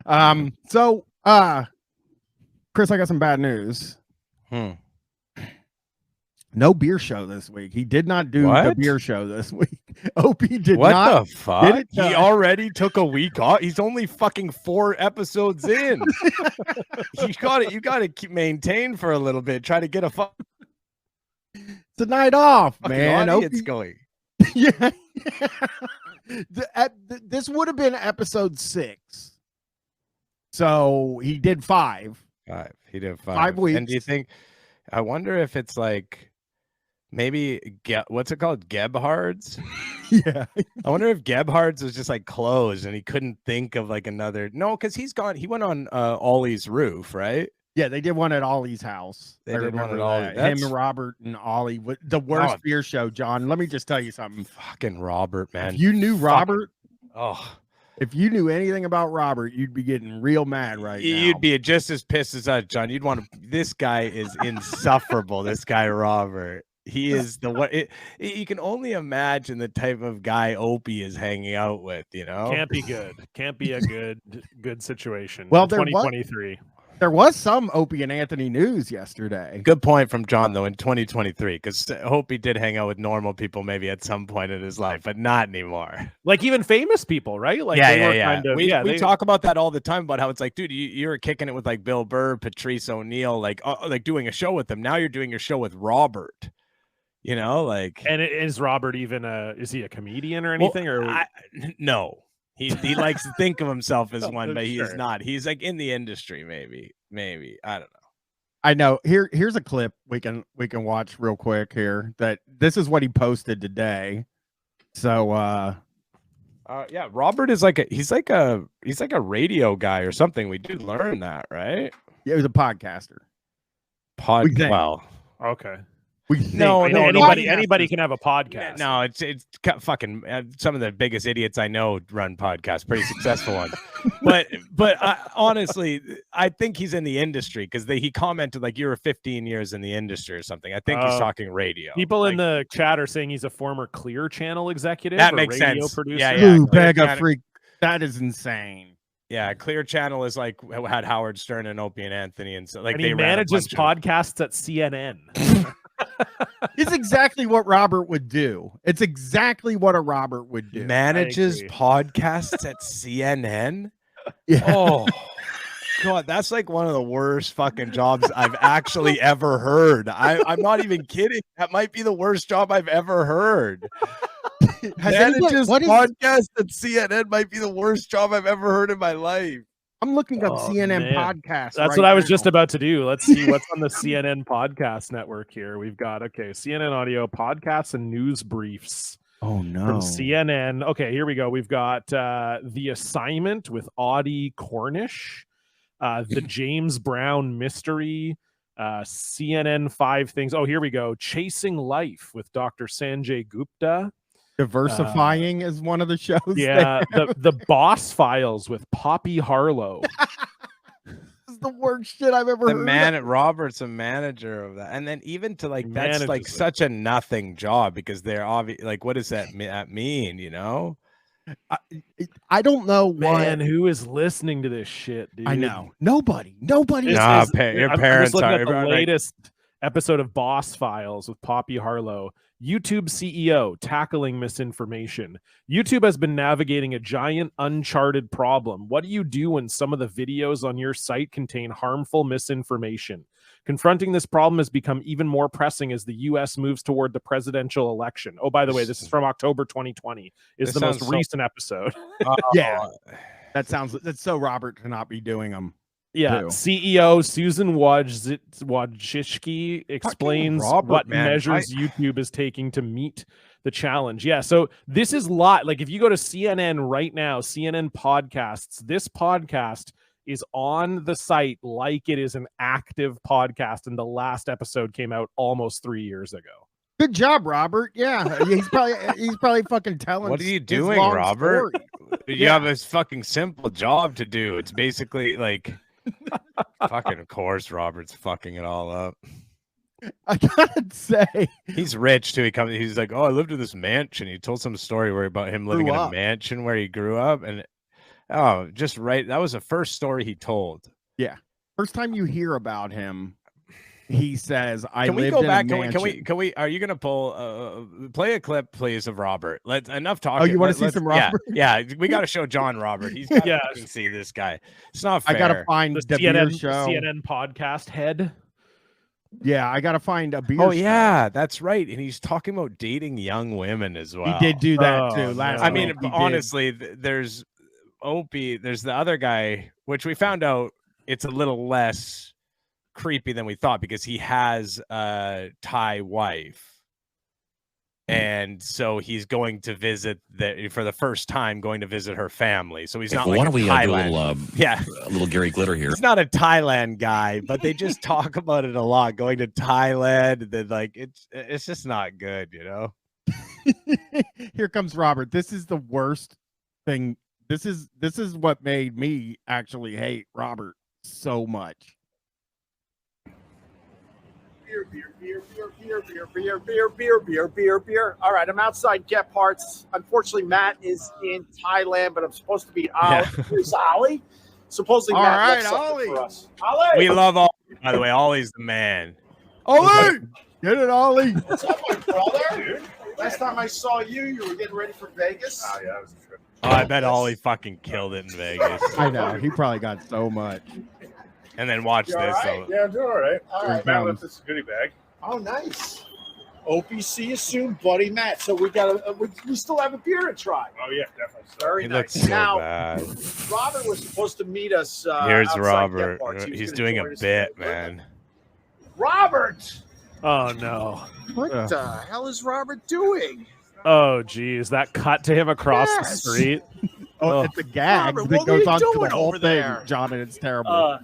So, Chris, I got some bad news. No beer show this week. He did not do the beer show this week. Opie did not. What the fuck? He already took a week off. He's only fucking 4 episodes in. You got to maintain for a little bit. Try to get a It's a night off, man. It's going. Yeah. This would have been episode 6. So he did 5. He did 5. 5 weeks. And do you think? I wonder if it's like maybe what's it called? Gebhard's? Yeah. I wonder if Gebhard's was just like closed and he couldn't think of like another. No, because he's gone. He went on Ollie's roof, right? Yeah, they did one at Ollie's house. They did one at Ollie. Him and Robert and Ollie. The worst beer show, John. Let me just tell you something. Fucking Robert, man. If you knew Robert, if you knew anything about Robert, you'd be getting real mad right now. You'd be just as pissed as us, John. You'd want to. This guy is insufferable. This guy, Robert. He is the what? You can only imagine the type of guy Opie is hanging out with. You know, can't be good. Can't be a good situation. Well, 2023. There was some Opie and Anthony news yesterday. Good point from John, though, in 2023, because Opie did hang out with normal people maybe at some point in his life, but not anymore. Like even famous people, right? Like we talk about that all the time about how it's like, dude, you were kicking it with like Bill Burr, Patrice O'Neill, like doing a show with them. Now you're doing your show with Robert. You know, like. And is Robert even is he a comedian or anything? No. He likes to think of himself as one, but he sure. is not. He's like in the industry, maybe. I don't know. I know. Here's a clip we can watch real quick here. That this is what he posted today. So yeah, Robert is he's like a radio guy or something. We do learn that, right? Yeah, he was a podcaster. Well, okay. Anybody can have a podcast. No, it's fucking some of the biggest idiots I know run podcasts, pretty successful ones. But honestly, I think he's in the industry because he commented like you were 15 years in the industry or something. I think he's talking radio. People in the chat are saying he's a former Clear Channel executive. That makes radio sense. Producer. Yeah. Ooh, bag of freak. That is insane. Yeah, Clear Channel is like had Howard Stern and Opie and Anthony, and so like and he manages podcasts at CNN. It's exactly what Robert would do. It's exactly what a Robert would do. Manages podcasts at CNN. Yeah. Oh God, that's like one of the worst fucking jobs I've actually ever heard. I'm not even kidding. That might be the worst job I've ever heard. Manages podcasts at CNN might be the worst job I've ever heard in my life. I'm looking up CNN podcasts. That's what I was just about to do. Let's see what's on the CNN podcast network here. We've got, CNN audio podcasts and news briefs. Oh, no. From CNN. Okay, here we go. We've got The Assignment with Audie Cornish, The James Brown Mystery, CNN 5 Things. Oh, here we go. Chasing Life with Dr. Sanjay Gupta. Diversifying is one of the shows. Yeah, the Boss Files with Poppy Harlow. This is the worst shit I've ever heard. Robert's a manager of that, and then even to that's like such a nothing job because they're obvious. Like, what does that mean? You know, I don't know what. Man, who is listening to this shit, dude? I know nobody. Your parents I'm are at the latest episode of Boss Files with Poppy Harlow. YouTube CEO tackling misinformation. YouTube has been navigating a giant uncharted problem. What do you do when some of the videos on your site contain harmful misinformation? Confronting this problem has become even more pressing as the U.S. moves toward the presidential election. Oh, by the way, this is from October 2020. Is the most recent episode. Yeah, that's so Robert to not be doing them. Yeah, CEO Susan Wojcicki explains what measures YouTube is taking to meet the challenge. Yeah, so this is like if you go to CNN right now, CNN podcasts, this podcast is on the site like it is an active podcast, and the last episode came out almost 3 years ago. Good job, Robert. Yeah, he's probably fucking telling. What are you doing, Robert? You have this fucking simple job to do. It's basically like. Fucking of course Robert's fucking it all up. I gotta say he's rich too. He's like, oh, I lived in this mansion. He told some story about him living in a mansion where he grew up, and Oh, just right. That was the first story he told. Yeah. First time you hear about him, he says, "I Can we lived go in back? a mansion." Can we? Are you gonna pull? Play a clip, please, of Robert. Let's enough talking. Oh, you want to see some Robert? Yeah. We got to show John Robert. He's got to Yeah. fucking see this guy. It's not fair. I gotta find The the beer show. CNN podcast head. Yeah, I gotta find a beer. Oh show. yeah, that's right. And he's talking about dating young women as well. He did do that Oh, too. Last no. I mean, week he did. honestly, there's Opie. There's the other guy, which we found out it's a little less creepy than we thought because he has a Thai wife, and so he's going to visit for the first time, going to visit her family. So he's not like why don't we do a Thailand. little, a little Gary Glitter here? He's not a Thailand guy, but they just talk about it a lot. Going to Thailand, then like it's just not good, you know. Here comes Robert. This is the worst thing. This is what made me actually hate Robert so much. Beer. All right, I'm outside Get Parts. Unfortunately, Matt is in Thailand, but I'm supposed to be Ollie. Who's Ollie? Supposedly, All Matt right, left something Ollie. for us. Ollie! We love Ollie, by the way. Ollie's the man. Ollie, get it, Ollie. What's up, my brother? Dude. Last time I saw you, you were getting ready for Vegas. Oh, yeah, that was a trip. Oh, I bet Ollie fucking killed it in Vegas. I know he probably got so much. And then watch You all this. right? Yeah, I'm doing all right. All right. Matt left this goodie bag. Oh, nice. Opie, see you soon, buddy, Matt. So we got we still have a beer to try. Oh, yeah, definitely. Very He nice. looks so Now, bad. Robert was supposed to meet us. Here's outside Robert. Get Parts. He was He's gonna doing a join us bit, today. man. Robert, Oh no. what Ugh. the hell is Robert doing? Oh geez, that cut to him across the Yes. street. Oh, Oh. it's a gag Robert, that what are goes you on to doing the whole over thing, there? John, and it's terrible.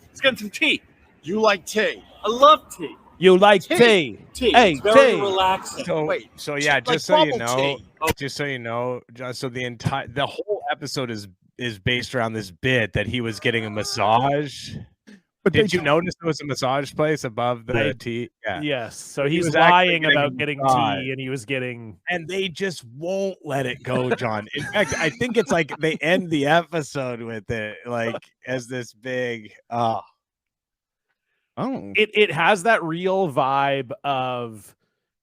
Let's get some tea. You like tea? I love tea. You like Tea. tea? Tea. Hey, It's very tea. relaxing. So, Wait, so yeah, like just so you bubble know, tea. just so you know, John, so the whole episode is based around this bit that he was getting a massage. But Did they- you notice there was a massage place above the I- tea? Yeah. Yes. So He he's was actually lying getting about getting massage. tea, and he was getting. And they just won't let it go, John. In fact, I think it's like they end the episode with it, like as this big. Oh, It has that real vibe of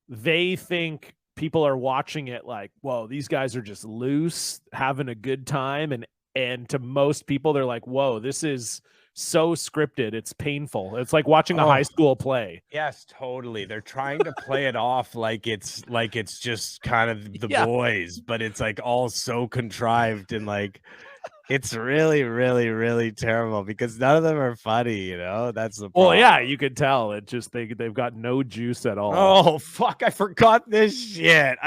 they think people are watching it like, whoa, these guys are just loose, having a good time, and to most people, they're like, whoa, this is so scripted. It's painful. It's like watching a high school play. Yes, totally. They're trying to play it off like it's just kind of the Yeah. boys, but it's like all so contrived and like it's really, really, really terrible because none of them are funny, you know? That's the Well, problem. yeah, you could tell. It just they've got no juice at all. Oh fuck, I forgot this shit.